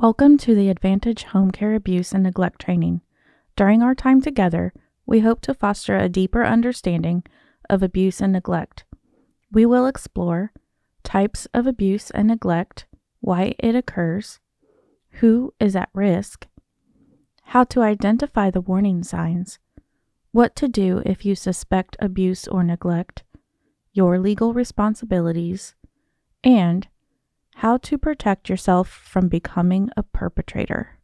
Welcome to the Advantage Home Care Abuse and Neglect Training. During our time together, we hope to foster a deeper understanding of abuse and neglect. We will explore types of abuse and neglect, why it occurs, who is at risk, how to identify the warning signs, what to do if you suspect abuse or neglect, your legal responsibilities, and how to protect yourself from becoming a perpetrator.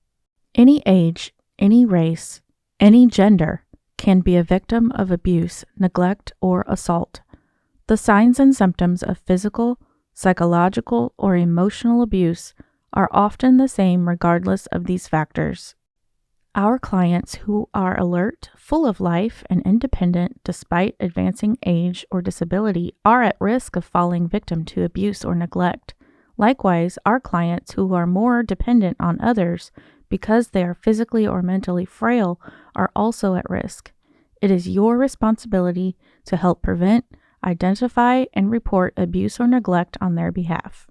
Any age, any race, any gender can be a victim of abuse, neglect, or assault. The signs and symptoms of physical, psychological, or emotional abuse are often the same regardless of these factors. Our clients who are alert, full of life, and independent despite advancing age or disability are at risk of falling victim to abuse or neglect. Likewise, our clients who are more dependent on others because they are physically or mentally frail are also at risk. It is your responsibility to help prevent, identify, and report abuse or neglect on their behalf.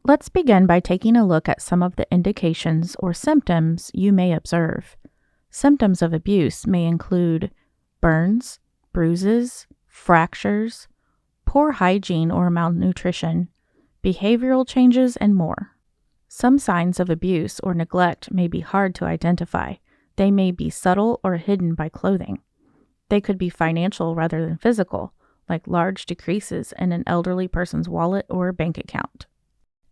Let's begin by taking a look at some of the indications or symptoms you may observe. Symptoms of abuse may include burns, bruises, fractures, poor hygiene or malnutrition, behavioral changes, and more. Some signs of abuse or neglect may be hard to identify. They may be subtle or hidden by clothing. They could be financial rather than physical, like large decreases in an elderly person's wallet or bank account.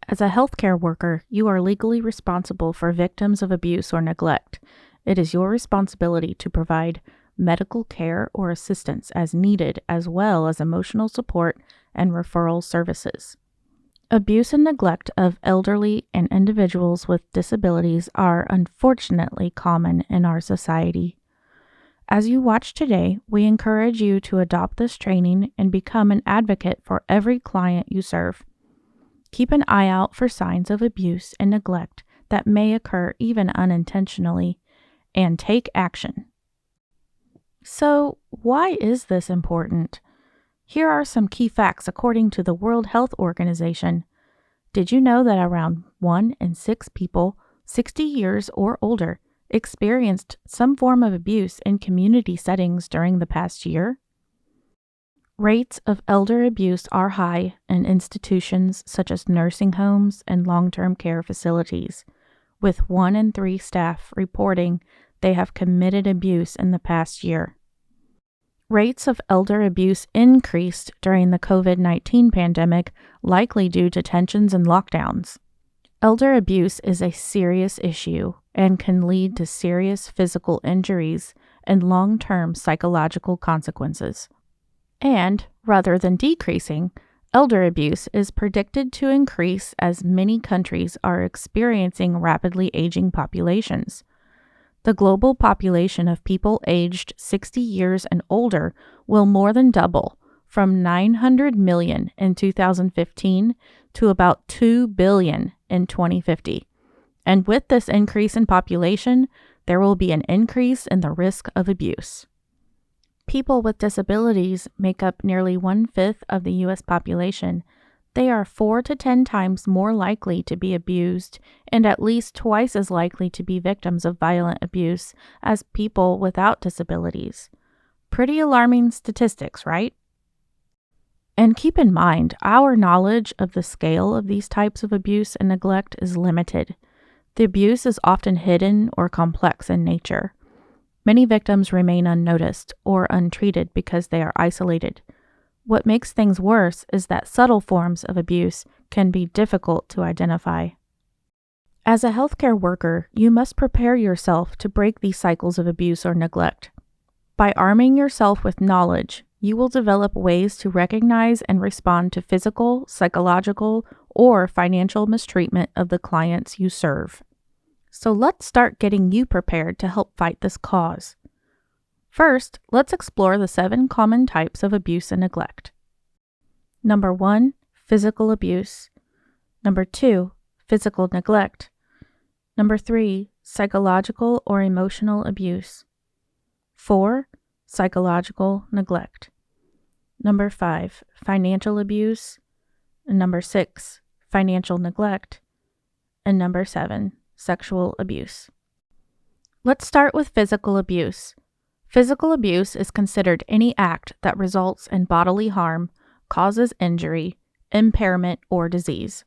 As a healthcare worker, you are legally responsible for victims of abuse or neglect. It is your responsibility to provide medical care or assistance as needed, as well as emotional support and referral services. Abuse and neglect of elderly and individuals with disabilities are unfortunately common in our society. As you watch today, we encourage you to adopt this training and become an advocate for every client you serve. Keep an eye out for signs of abuse and neglect that may occur even unintentionally, and take action. So, why is this important? Here are some key facts according to the World Health Organization. Did you know that around 1 in 6 people 60 years or older experienced some form of abuse in community settings during the past year? Rates of elder abuse are high in institutions such as nursing homes and long-term care facilities, with 1 in 3 staff reporting they have committed abuse in the past year. Rates of elder abuse increased during the COVID-19 pandemic, likely due to tensions and lockdowns. Elder abuse is a serious issue and can lead to serious physical injuries and long-term psychological consequences. And, rather than decreasing, elder abuse is predicted to increase as many countries are experiencing rapidly aging populations. The global population of people aged 60 years and older will more than double, from 900 million in 2015 to about 2 billion in 2050. And with this increase in population, there will be an increase in the risk of abuse. People with disabilities make up nearly 1/5 of the U.S. population. They are 4 to 10 times more likely to be abused and at least twice as likely to be victims of violent abuse as people without disabilities. Pretty alarming statistics, right? And keep in mind, our knowledge of the scale of these types of abuse and neglect is limited. The abuse is often hidden or complex in nature. Many victims remain unnoticed or untreated because they are isolated. What makes things worse is that subtle forms of abuse can be difficult to identify. As a healthcare worker, you must prepare yourself to break these cycles of abuse or neglect. By arming yourself with knowledge, you will develop ways to recognize and respond to physical, psychological, or financial mistreatment of the clients you serve. So let's start getting you prepared to help fight this cause. First, let's explore the 7 common types of abuse and neglect. Number 1, physical abuse. Number 2, physical neglect. Number 3, psychological or emotional abuse. 4, psychological neglect. Number 5, financial abuse. And number 6, financial neglect. And number 7, sexual abuse. Let's start with physical abuse. Physical abuse is considered any act that results in bodily harm, causes injury, impairment, or disease.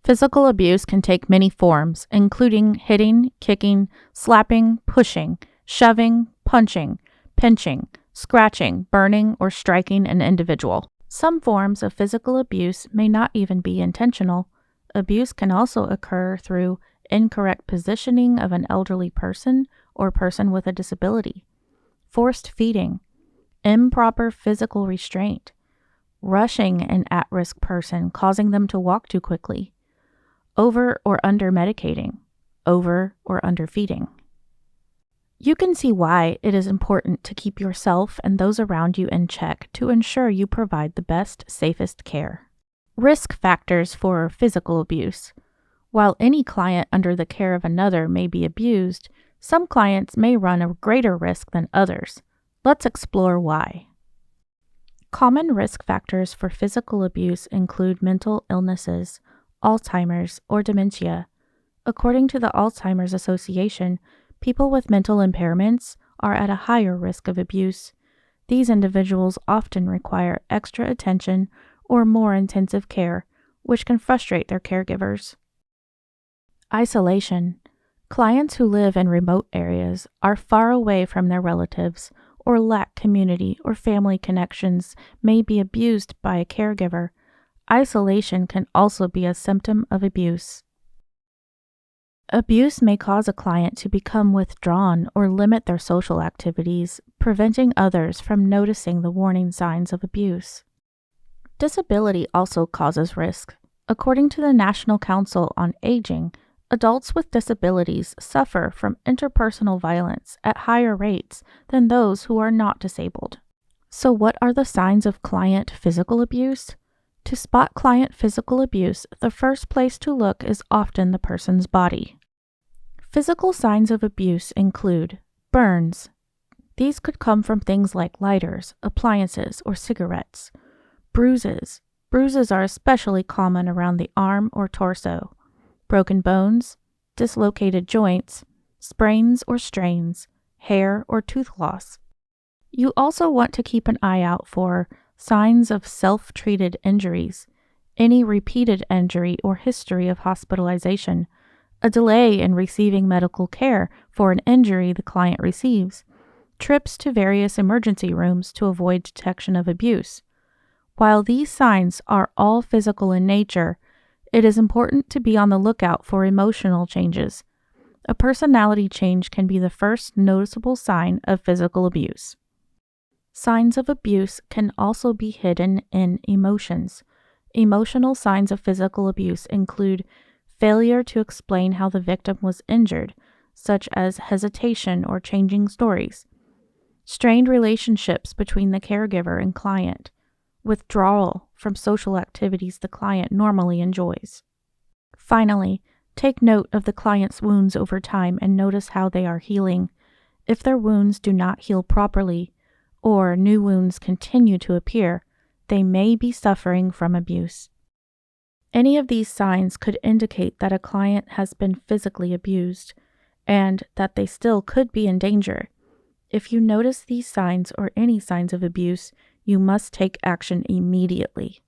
Physical abuse can take many forms, including hitting, kicking, slapping, pushing, shoving, punching, pinching, scratching, burning, or striking an individual. Some forms of physical abuse may not even be intentional. Abuse can also occur through incorrect positioning of an elderly person or person with a disability, forced feeding, improper physical restraint, rushing an at-risk person causing them to walk too quickly, over or under medicating, over or under feeding. You can see why it is important to keep yourself and those around you in check to ensure you provide the best, safest care. Risk factors for physical abuse. While any client under the care of another may be abused, some clients may run a greater risk than others. Let's explore why. Common risk factors for physical abuse include mental illnesses, Alzheimer's, or dementia. According to the Alzheimer's Association, people with mental impairments are at a higher risk of abuse. These individuals often require extra attention or more intensive care, which can frustrate their caregivers. Isolation. Clients who live in remote areas, are far away from their relatives, or lack community or family connections may be abused by a caregiver. Isolation can also be a symptom of abuse. Abuse may cause a client to become withdrawn or limit their social activities, preventing others from noticing the warning signs of abuse. Disability also causes risk. According to the National Council on Aging, adults with disabilities suffer from interpersonal violence at higher rates than those who are not disabled. So what are the signs of client physical abuse? To spot client physical abuse, the first place to look is often the person's body. Physical signs of abuse include burns. These could come from things like lighters, appliances, or cigarettes. Bruises. Bruises are especially common around the arm or torso. Broken bones, dislocated joints, sprains or strains, hair or tooth loss. You also want to keep an eye out for signs of self-treated injuries, any repeated injury or history of hospitalization, a delay in receiving medical care for an injury the client receives, trips to various emergency rooms to avoid detection of abuse. While these signs are all physical in nature, it is important to be on the lookout for emotional changes. A personality change can be the first noticeable sign of physical abuse. Signs of abuse can also be hidden in emotions. Emotional signs of physical abuse include failure to explain how the victim was injured, such as hesitation or changing stories, strained relationships between the caregiver and client, withdrawal from social activities the client normally enjoys. Finally, take note of the client's wounds over time and notice how they are healing. If their wounds do not heal properly, or new wounds continue to appear, they may be suffering from abuse. Any of these signs could indicate that a client has been physically abused, and that they still could be in danger. If you notice these signs or any signs of abuse, you must take action immediately.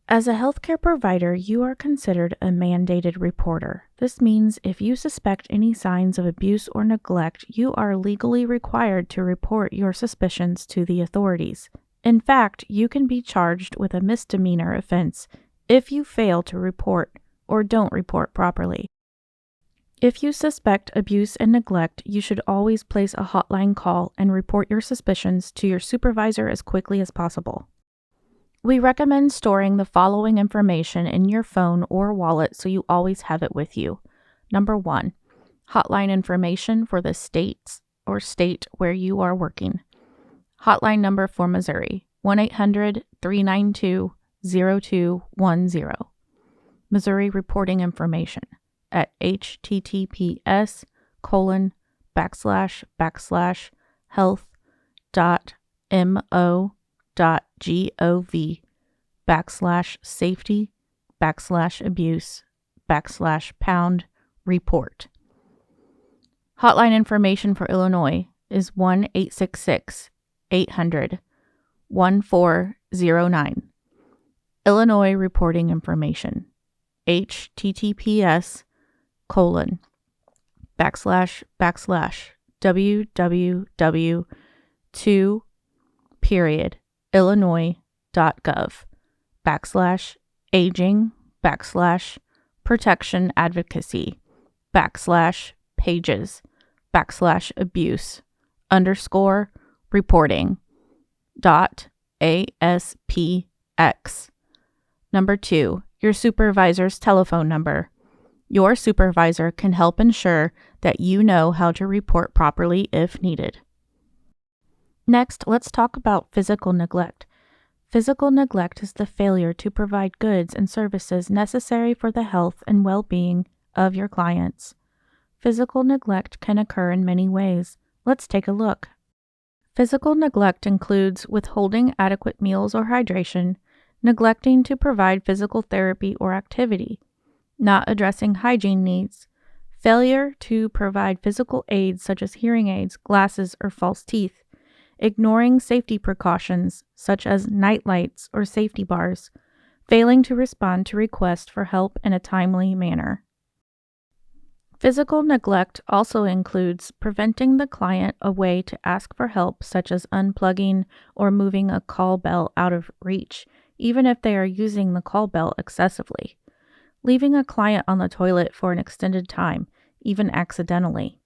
As a healthcare provider, you are considered a mandated reporter. This means if you suspect any signs of abuse or neglect, you are legally required to report your suspicions to the authorities. In fact, you can be charged with a misdemeanor offense if you fail to report or don't report properly. If you suspect abuse and neglect, you should always place a hotline call and report your suspicions to your supervisor as quickly as possible. We recommend storing the following information in your phone or wallet so you always have it with you. Number 1, hotline information for the states or state where you are working. Hotline number for Missouri, 1-800-392-0210. Missouri reporting information at https://health.mo.gov/safety/abuse/# report. Hotline information for Illinois is 1-866-800-1409. Illinois reporting information, https://www.illinois.gov/aging/protection advocacy /pages/abuse_reporting.aspx. Number 2, your supervisor's telephone number. Your supervisor can help ensure that you know how to report properly if needed. Next, let's talk about physical neglect. Physical neglect is the failure to provide goods and services necessary for the health and well-being of your clients. Physical neglect can occur in many ways. Let's take a look. Physical neglect includes withholding adequate meals or hydration, neglecting to provide physical therapy or activity, not addressing hygiene needs, failure to provide physical aids such as hearing aids, glasses, or false teeth, ignoring safety precautions such as night lights or safety bars, failing to respond to requests for help in a timely manner. Physical neglect also includes preventing the client a way to ask for help, such as unplugging or moving a call bell out of reach, even if they are using the call bell excessively, leaving a client on the toilet for an extended time, even accidentally,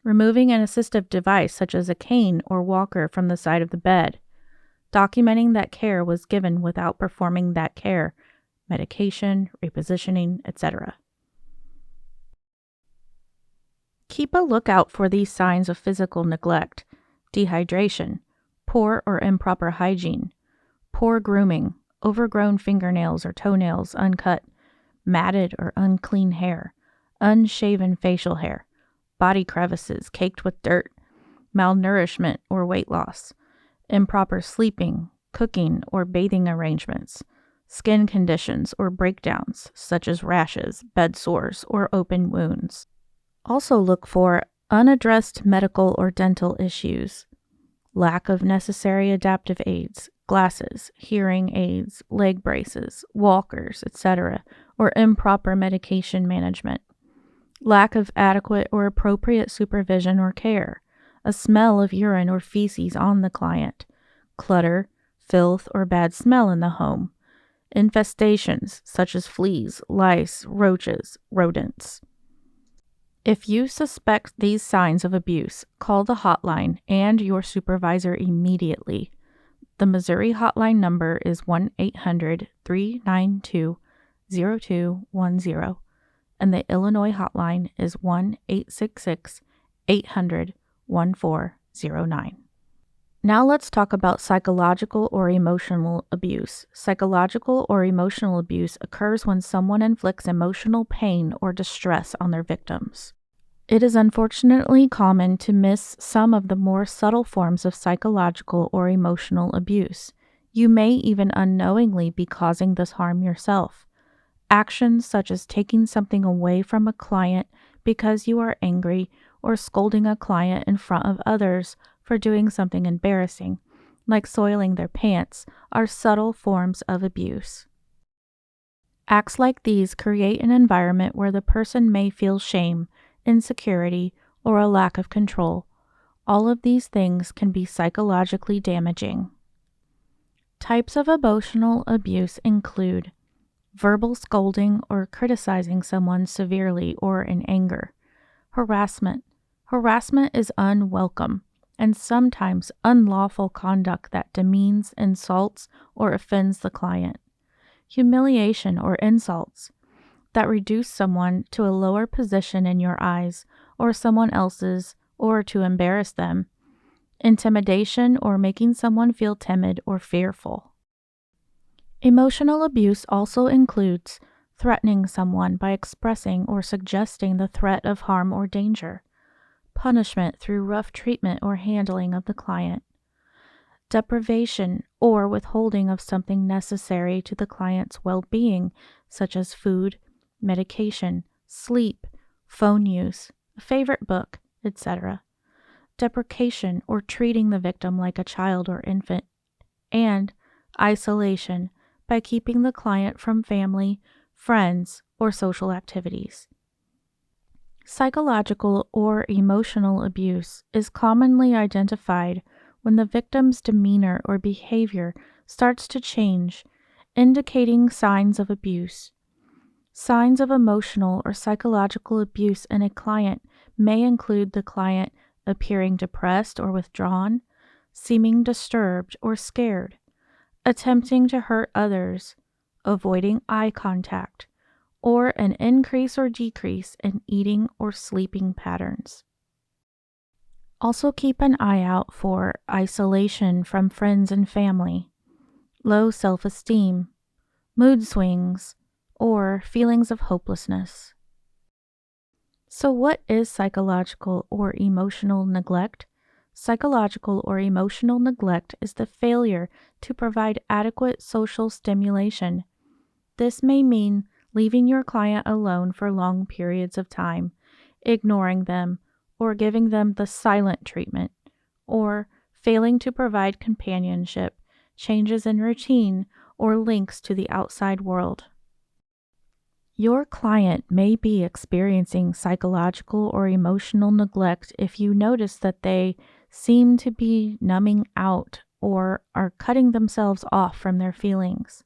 removing an assistive device such as a cane or walker from the side of the bed, documenting that care was given without performing that care, medication, repositioning, etc. Keep a lookout for these signs of physical neglect: dehydration, poor or improper hygiene, poor grooming, overgrown fingernails or toenails uncut, matted or unclean hair, unshaven facial hair, body crevices caked with dirt, malnourishment or weight loss, improper sleeping, cooking or bathing arrangements, skin conditions or breakdowns such as rashes, bed sores, or open wounds. Also look for unaddressed medical or dental issues, lack of necessary adaptive aids, glasses, hearing aids, leg braces, walkers, etc., or improper medication management, lack of adequate or appropriate supervision or care, a smell of urine or feces on the client, clutter, filth, or bad smell in the home, infestations such as fleas, lice, roaches, rodents. If you suspect these signs of abuse, call the hotline and your supervisor immediately. The Missouri hotline number is 1-800-392-0210, and the Illinois hotline is 1-866-800-1409. Now let's talk about psychological or emotional abuse. Psychological or emotional abuse occurs when someone inflicts emotional pain or distress on their victims. It is unfortunately common to miss some of the more subtle forms of psychological or emotional abuse. You may even unknowingly be causing this harm yourself. Actions such as taking something away from a client because you are angry, or scolding a client in front of others for doing something embarrassing, like soiling their pants, are subtle forms of abuse. Acts like these create an environment where the person may feel shame, insecurity, or a lack of control. All of these things can be psychologically damaging. Types of emotional abuse include verbal scolding or criticizing someone severely or in anger. Harassment. Harassment is unwelcome and sometimes unlawful conduct that demeans, insults, or offends the client. Humiliation or insults that reduce someone to a lower position in your eyes or someone else's, or to embarrass them. Intimidation or making someone feel timid or fearful. Emotional abuse also includes threatening someone by expressing or suggesting the threat of harm or danger, punishment through rough treatment or handling of the client, deprivation or withholding of something necessary to the client's well-being, such as food, medication, sleep, phone use, a favorite book, etc., deprecation or treating the victim like a child or infant, and isolation by keeping the client from family, friends, or social activities. Psychological or emotional abuse is commonly identified when the victim's demeanor or behavior starts to change, indicating signs of abuse. Signs of emotional or psychological abuse in a client may include the client appearing depressed or withdrawn, seeming disturbed or scared, attempting to hurt others, avoiding eye contact, or an increase or decrease in eating or sleeping patterns. Also keep an eye out for isolation from friends and family, low self-esteem, mood swings, or feelings of hopelessness. So what is psychological or emotional neglect? Psychological or emotional neglect is the failure to provide adequate social stimulation. This may mean leaving your client alone for long periods of time, ignoring them, or giving them the silent treatment, or failing to provide companionship, changes in routine, or links to the outside world. Your client may be experiencing psychological or emotional neglect if you notice that they seem to be numbing out or are cutting themselves off from their feelings.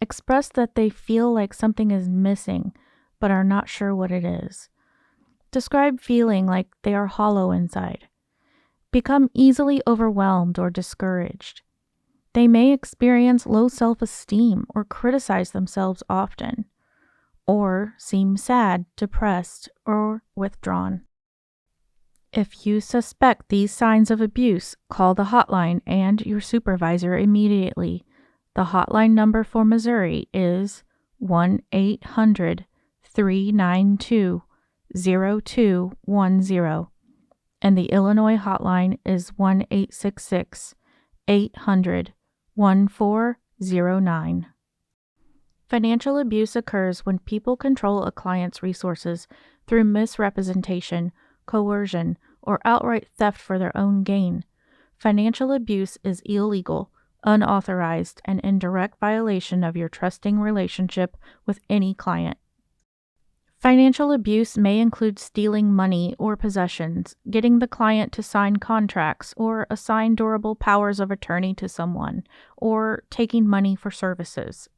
Express that they feel like something is missing, but are not sure what it is. Describe feeling like they are hollow inside. Become easily overwhelmed or discouraged. They may experience low self-esteem or criticize themselves often, or seem sad, depressed, or withdrawn. If you suspect these signs of abuse, call the hotline and your supervisor immediately. The hotline number for Missouri is 1-800-392-0210, and the Illinois hotline is 1-866-800-1409. Financial abuse occurs when people control a client's resources through misrepresentation, coercion, or outright theft for their own gain. Financial abuse is illegal, unauthorized, and in direct violation of your trusting relationship with any client. Financial abuse may include stealing money or possessions, getting the client to sign contracts or assign durable powers of attorney to someone, or taking money for services.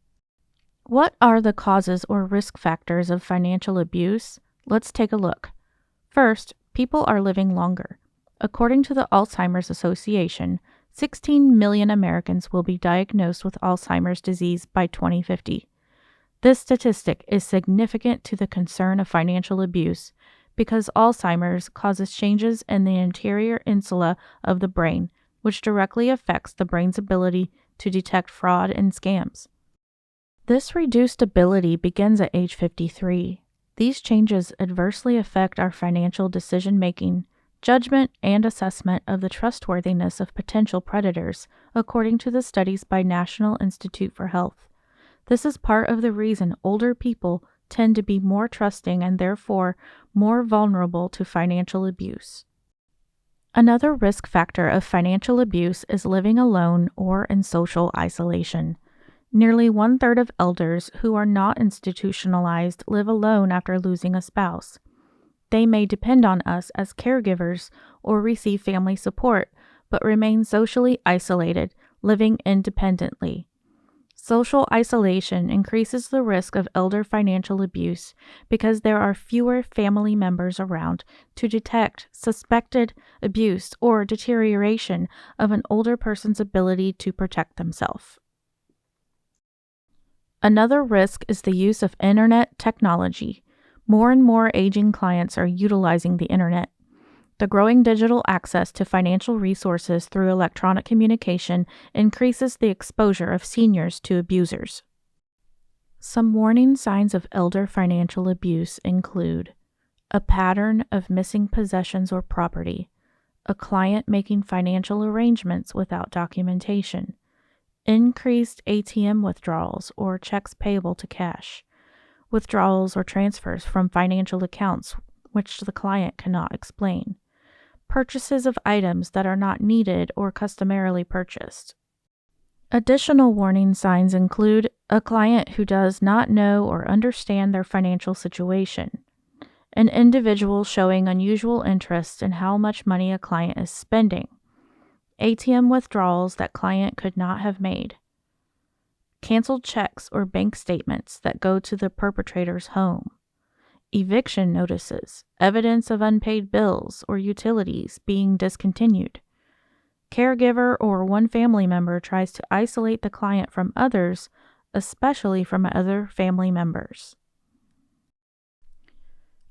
What are the causes or risk factors of financial abuse? Let's take a look. First, people are living longer. According to the Alzheimer's Association, 16 million Americans will be diagnosed with Alzheimer's disease by 2050. This statistic is significant to the concern of financial abuse because Alzheimer's causes changes in the anterior insula of the brain, which directly affects the brain's ability to detect fraud and scams. This reduced ability begins at age 53. These changes adversely affect our financial decision-making, judgment, and assessment of the trustworthiness of potential predators, according to the studies by National Institute for Health. This is part of the reason older people tend to be more trusting and therefore more vulnerable to financial abuse. Another risk factor of financial abuse is living alone or in social isolation. Nearly 1/3 of elders who are not institutionalized live alone after losing a spouse. They may depend on us as caregivers or receive family support, but remain socially isolated, living independently. Social isolation increases the risk of elder financial abuse because there are fewer family members around to detect suspected abuse or deterioration of an older person's ability to protect themselves. Another risk is the use of internet technology. More and more aging clients are utilizing the internet. The growing digital access to financial resources through electronic communication increases the exposure of seniors to abusers. Some warning signs of elder financial abuse include a pattern of missing possessions or property, a client making financial arrangements without documentation, increased ATM withdrawals or checks payable to cash, withdrawals or transfers from financial accounts which the client cannot explain, purchases of items that are not needed or customarily purchased. Additional warning signs include a client who does not know or understand their financial situation, an individual showing unusual interest in how much money a client is spending, ATM withdrawals that client could not have made, canceled checks or bank statements that go to the perpetrator's home, eviction notices, evidence of unpaid bills or utilities being discontinued. Caregiver or one family member tries to isolate the client from others, especially from other family members.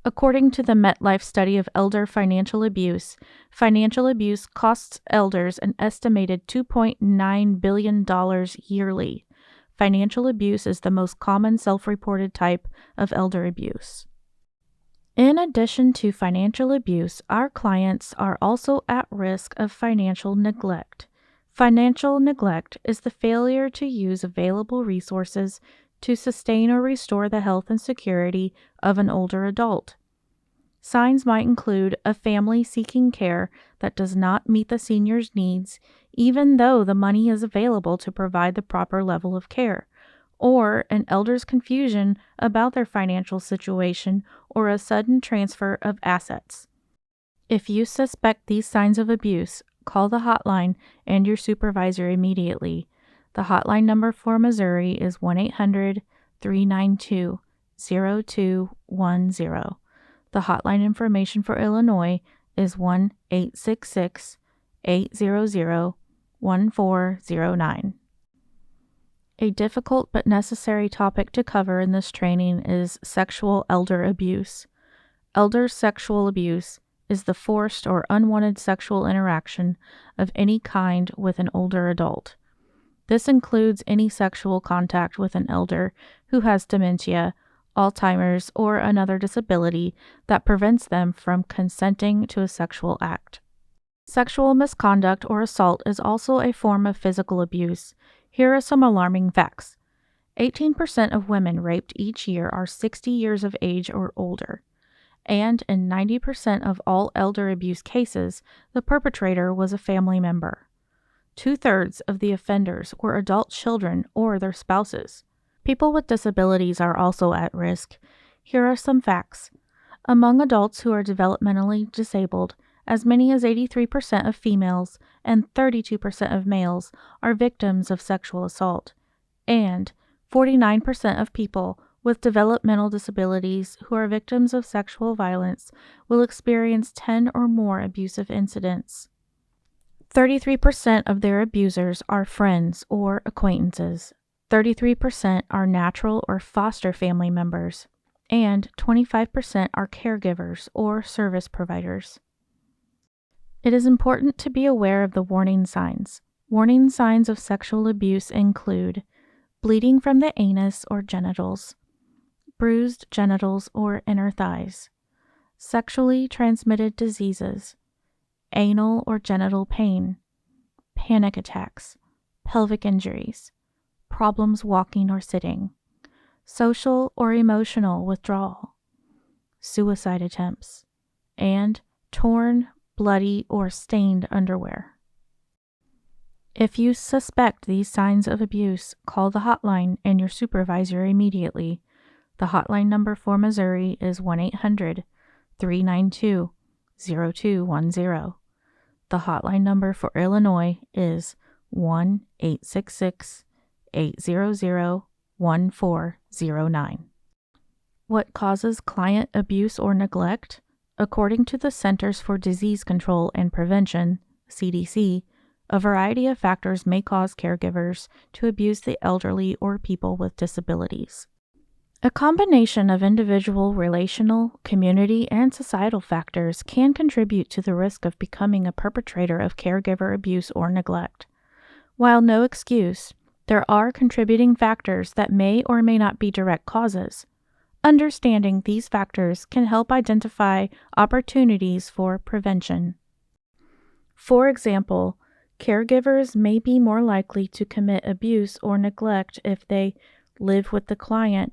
According to the MetLife study of elder financial abuse costs elders an estimated $2.9 billion yearly. Financial abuse is the most common self-reported type of elder abuse. In addition to financial abuse, our clients are also at risk of financial neglect. Financial neglect is the failure to use available resources to sustain or restore the health and security of an older adult. Signs might include a family seeking care that does not meet the senior's needs, even though the money is available to provide the proper level of care, or an elder's confusion about their financial situation or a sudden transfer of assets. If you suspect these signs of abuse, call the hotline and your supervisor immediately. The hotline number for Missouri is 1-800-392-0210. The hotline information for Illinois is 1-866-800-1409. A difficult but necessary topic to cover in this training is sexual elder abuse. Elder sexual abuse is the forced or unwanted sexual interaction of any kind with an older adult. This includes any sexual contact with an elder who has dementia, Alzheimer's, or another disability that prevents them from consenting to a sexual act. Sexual misconduct or assault is also a form of physical abuse. Here are some alarming facts. 18% of women raped each year are 60 years of age or older, and in 90% of all elder abuse cases, the perpetrator was a family member. 2/3 of the offenders were adult children or their spouses. People with disabilities are also at risk. Here are some facts. Among adults who are developmentally disabled, as many as 83% of females and 32% of males are victims of sexual assault, and 49% of people with developmental disabilities who are victims of sexual violence will experience 10 or more abusive incidents. 33% of their abusers are friends or acquaintances. 33% are natural or foster family members, and 25% are caregivers or service providers. It is important to be aware of the warning signs. Warning signs of sexual abuse include bleeding from the anus or genitals, bruised genitals or inner thighs, sexually transmitted diseases, anal or genital pain, panic attacks, pelvic injuries, problems walking or sitting, social or emotional withdrawal, suicide attempts, and torn, bloody, or stained underwear. If you suspect these signs of abuse, call the hotline and your supervisor immediately. The hotline number for Missouri is 1-800-392-0210. The hotline number for Illinois is 1-866-800-1409. What causes client abuse or neglect? According to the Centers for Disease Control and Prevention, CDC, a variety of factors may cause caregivers to abuse the elderly or people with disabilities. A combination of individual, relational, community, and societal factors can contribute to the risk of becoming a perpetrator of caregiver abuse or neglect. While no excuse, there are contributing factors that may or may not be direct causes. Understanding these factors can help identify opportunities for prevention. For example, caregivers may be more likely to commit abuse or neglect if they live with the client,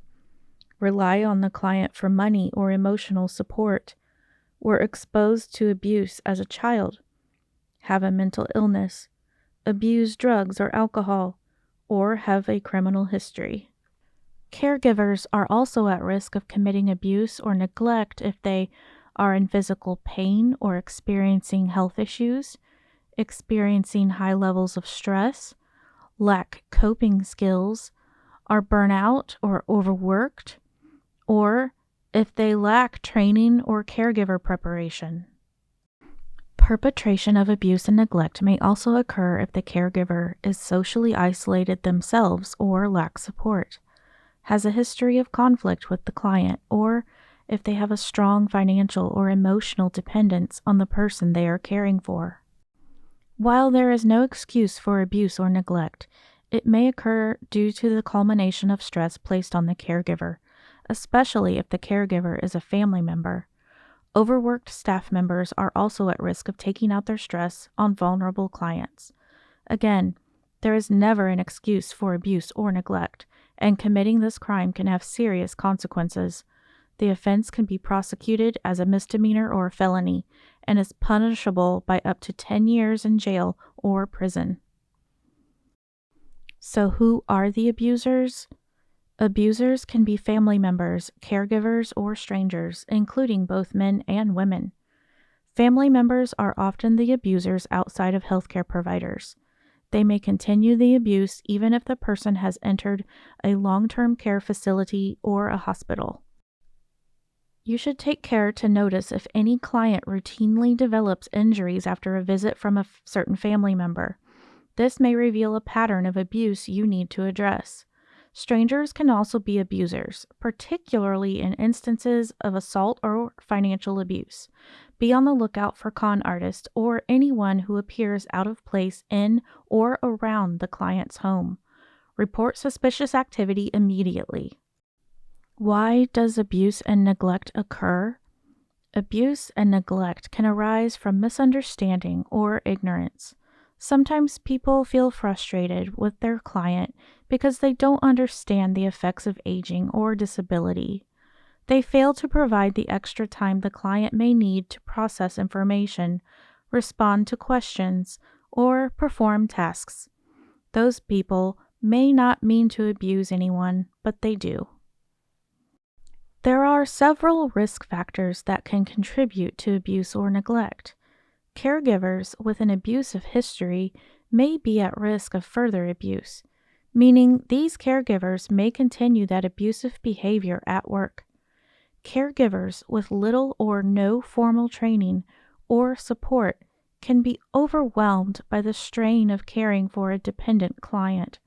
rely on the client for money or emotional support, were exposed to abuse as a child, have a mental illness, abuse drugs or alcohol, or have a criminal history. Caregivers are also at risk of committing abuse or neglect if they are in physical pain or experiencing health issues, experiencing high levels of stress, lack coping skills, are burnout or overworked, or if they lack training or caregiver preparation. Perpetration of abuse and neglect may also occur if the caregiver is socially isolated themselves or lacks support, has a history of conflict with the client, or if they have a strong financial or emotional dependence on the person they are caring for. While there is no excuse for abuse or neglect, it may occur due to the culmination of stress placed on the caregiver, especially if the caregiver is a family member. Overworked staff members are also at risk of taking out their stress on vulnerable clients. Again, there is never an excuse for abuse or neglect, and committing this crime can have serious consequences. The offense can be prosecuted as a misdemeanor or a felony and is punishable by up to 10 years in jail or prison. So who are the abusers? Abusers can be family members, caregivers, or strangers, including both men and women. Family members are often the abusers outside of healthcare providers. They may continue the abuse even if the person has entered a long-term care facility or a hospital. You should take care to notice if any client routinely develops injuries after a visit from a certain family member. This may reveal a pattern of abuse you need to address. Strangers can also be abusers, particularly in instances of assault or financial abuse. Be on the lookout for con artists or anyone who appears out of place in or around the client's home. Report suspicious activity immediately. Why does abuse and neglect occur? Abuse and neglect can arise from misunderstanding or ignorance. Sometimes people feel frustrated with their client because they don't understand the effects of aging or disability. They fail to provide the extra time the client may need to process information, respond to questions, or perform tasks. Those people may not mean to abuse anyone, but they do. There are several risk factors that can contribute to abuse or neglect. Caregivers with an abusive history may be at risk of further abuse, meaning these caregivers may continue that abusive behavior at work. Caregivers with little or no formal training or support can be overwhelmed by the strain of caring for a dependent client.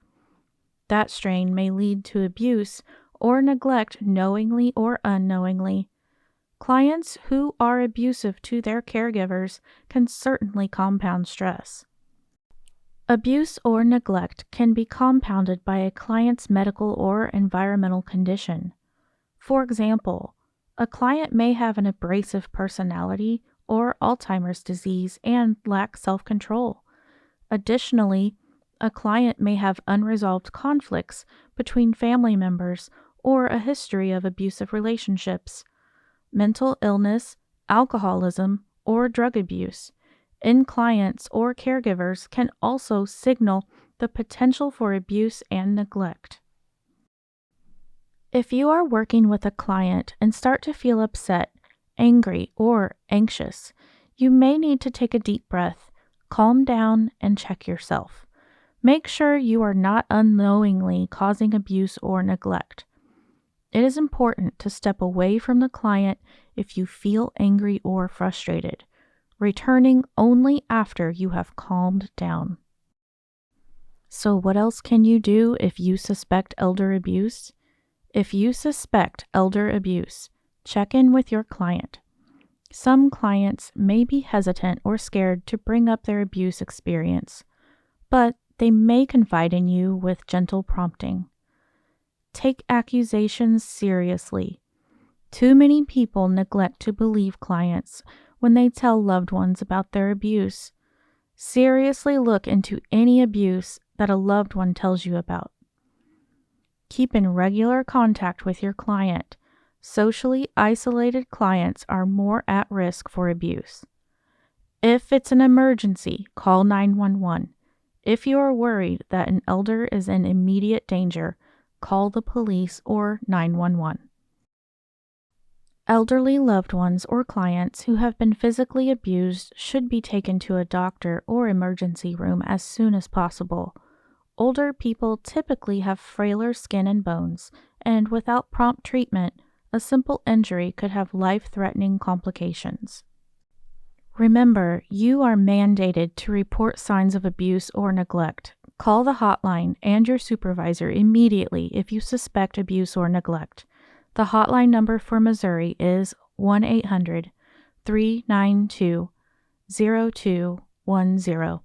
That strain may lead to abuse or neglect knowingly or unknowingly. Clients who are abusive to their caregivers can certainly compound stress. Abuse or neglect can be compounded by a client's medical or environmental condition. For example, a client may have an abrasive personality or Alzheimer's disease and lack self-control. Additionally, a client may have unresolved conflicts between family members or a history of abusive relationships. Mental illness, alcoholism, or drug abuse in clients or caregivers can also signal the potential for abuse and neglect. If you are working with a client and start to feel upset, angry, or anxious, you may need to take a deep breath, calm down, and check yourself. Make sure you are not unknowingly causing abuse or neglect. It is important to step away from the client if you feel angry or frustrated, returning only after you have calmed down. So what else can you do if you suspect elder abuse? If you suspect elder abuse, check in with your client. Some clients may be hesitant or scared to bring up their abuse experience, but they may confide in you with gentle prompting. Take accusations seriously. Too many people neglect to believe clients when they tell loved ones about their abuse. Seriously look into any abuse that a loved one tells you about. Keep in regular contact with your client. Socially isolated clients are more at risk for abuse. If it's an emergency, call 911. If you are worried that an elder is in immediate danger, call the police or 911. Elderly loved ones or clients who have been physically abused should be taken to a doctor or emergency room as soon as possible. Older people typically have frailer skin and bones, and without prompt treatment, a simple injury could have life-threatening complications. Remember, you are mandated to report signs of abuse or neglect. Call the hotline and your supervisor immediately if you suspect abuse or neglect. The hotline number for Missouri is 1-800-392-0210.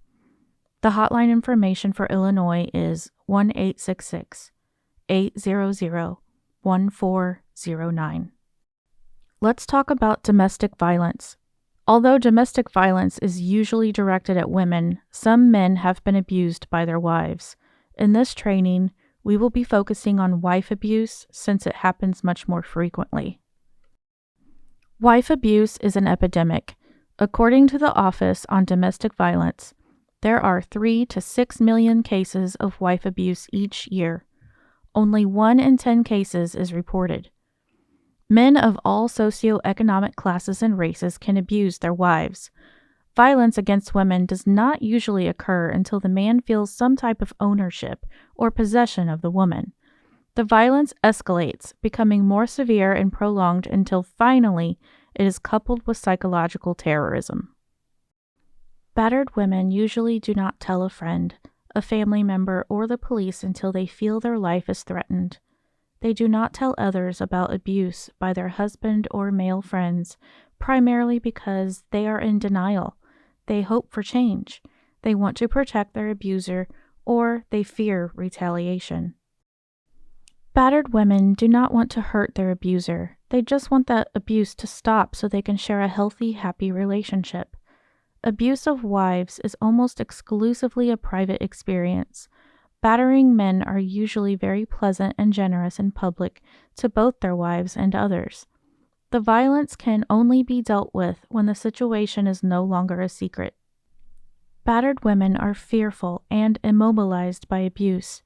The hotline information for Illinois is 1-866-800-1409. Let's talk about domestic violence. Although domestic violence is usually directed at women, some men have been abused by their wives. In this training, we will be focusing on wife abuse since it happens much more frequently. Wife abuse is an epidemic. According to the Office on Domestic Violence, there are 3 to 6 million cases of wife abuse each year. Only 1 in 10 cases is reported. Men of all socioeconomic classes and races can abuse their wives. Violence against women does not usually occur until the man feels some type of ownership or possession of the woman. The violence escalates, becoming more severe and prolonged until finally it is coupled with psychological terrorism. Battered women usually do not tell a friend, a family member, or the police until they feel their life is threatened. They do not tell others about abuse by their husband or male friends, primarily because they are in denial. They hope for change. They want to protect their abuser, or they fear retaliation. Battered women do not want to hurt their abuser. They just want that abuse to stop so they can share a healthy, happy relationship. Abuse of wives is almost exclusively a private experience. Battering men are usually very pleasant and generous in public to both their wives and others. The violence can only be dealt with when the situation is no longer a secret. Battered women are fearful and immobilized by abuse.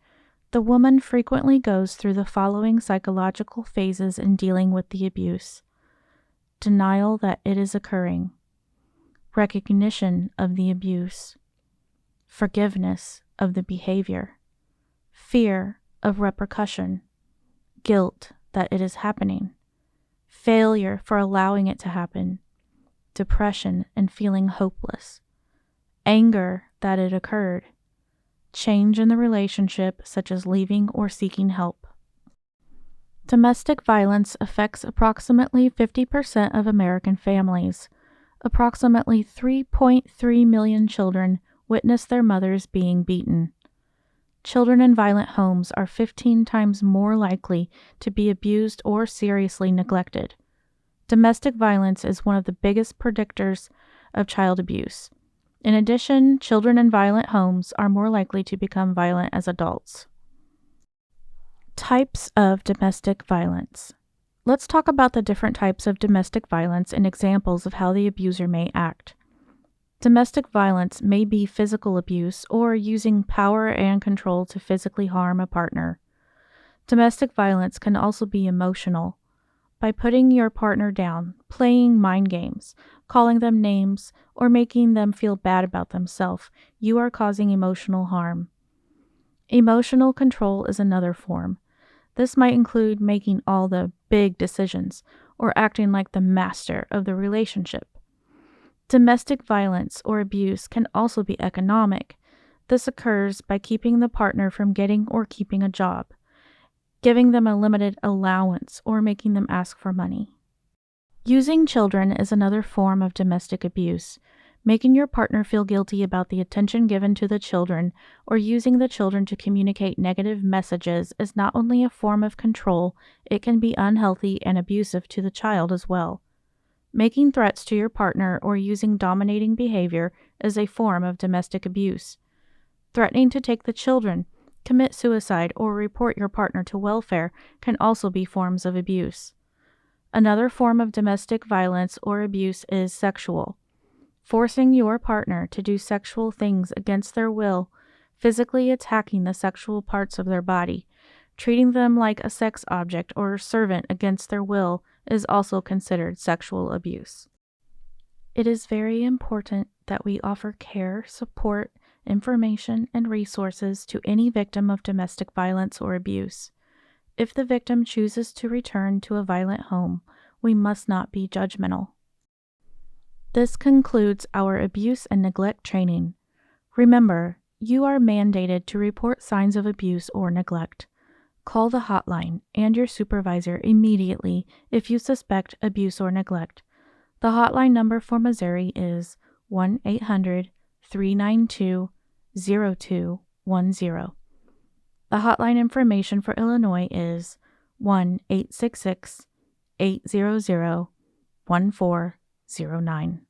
The woman frequently goes through the following psychological phases in dealing with the abuse: denial that it is occurring, recognition of the abuse, forgiveness of the behavior, fear of repercussion, guilt that it is happening, failure for allowing it to happen, depression and feeling hopeless, anger that it occurred, change in the relationship such as leaving or seeking help. Domestic violence affects approximately 50% of American families. Approximately 3.3 million children witness their mothers being beaten. Children in violent homes are 15 times more likely to be abused or seriously neglected. Domestic violence is one of the biggest predictors of child abuse. In addition, children in violent homes are more likely to become violent as adults. Types of domestic violence. Let's talk about the different types of domestic violence and examples of how the abuser may act. Domestic violence may be physical abuse or using power and control to physically harm a partner. Domestic violence can also be emotional. By putting your partner down, playing mind games, calling them names, or making them feel bad about themselves, you are causing emotional harm. Emotional control is another form. This might include making all the big decisions or acting like the master of the relationship. Domestic violence or abuse can also be economic. This occurs by keeping the partner from getting or keeping a job, giving them a limited allowance, or making them ask for money. Using children is another form of domestic abuse. Making your partner feel guilty about the attention given to the children or using the children to communicate negative messages is not only a form of control, it can be unhealthy and abusive to the child as well. Making threats to your partner or using dominating behavior is a form of domestic abuse. Threatening to take the children Commit suicide or report your partner to welfare can also be forms of abuse. Another form of domestic violence or abuse is sexual. Forcing your partner to do sexual things against their will, physically attacking the sexual parts of their body, treating them like a sex object or servant against their will is also considered sexual abuse. It is very important that we offer care, support, information, and resources to any victim of domestic violence or abuse. If the victim chooses to return to a violent home, we must not be judgmental. This concludes our abuse and neglect training. Remember, you are mandated to report signs of abuse or neglect. Call the hotline and your supervisor immediately if you suspect abuse or neglect. The hotline number for Missouri is 1-800-392-0210. The hotline information for Illinois is 1-866-800-1409.